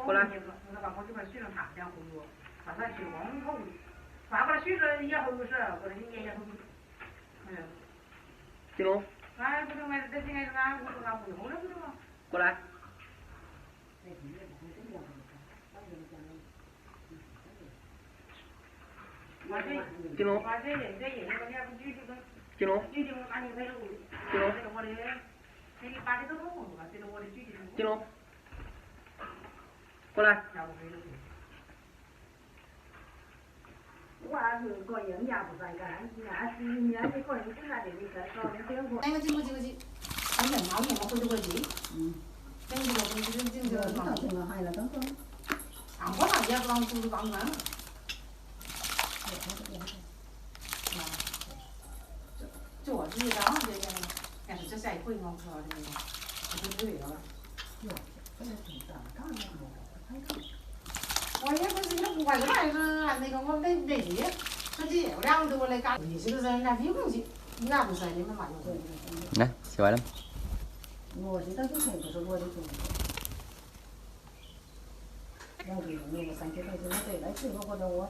过来。我把我这块水上烫两回哟，把它去往后，发过来水了也后是，或者你也后。进笼。哎，不能买，这应该是俺屋子俺屋后的不是吗？过来。进笼。进笼。进笼。过来。我是个人家不在干，伢是伢你个人跟他的没事，搞点点过。哎，我进，俺们猫年我回去回去。等这个回去等这个忙。我还了等等。啊，我那也不让出去帮忙。做这些当然这些，但是这下一回我说的，这就对了。我也不是也不怪他，是那个我没地，自己有两头来干，意思就是人家比红去，俺不是你们嘛就。来，洗完了。我这到底全部是我的东西。两个月那个3000块钱，我对来洗过或者我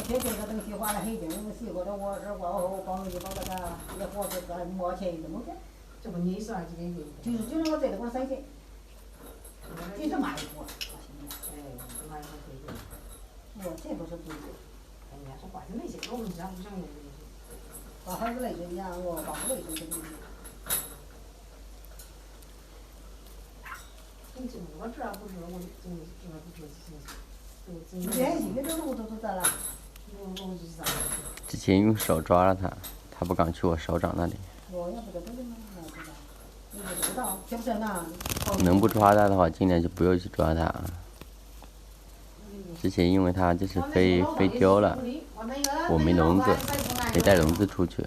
天天个东西花了很劲，我洗过的我这过后帮你帮那个也花这个毛钱一毛钱。这不你说还是给你？就是我这里我3000，几十买过。买回去。我这不是对的。哎呀，说怪那些，我们家不想用这些。把孩子来这样，我把不来这个。我主要不是我，主要不是连一个都我都咋了？之前用手抓了它，它不敢去我手掌那里。我也不知道吗？不知道，听不见呐。能不抓它的话，尽量就不要去抓它。之前因为它就是飞丢了，我没笼子，没带笼子出去。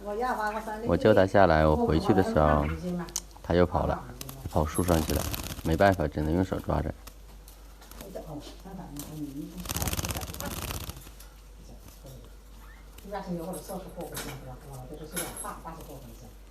我叫它下来，我回去的时候，它又跑了，跑树上去了，没办法，只能用手抓着。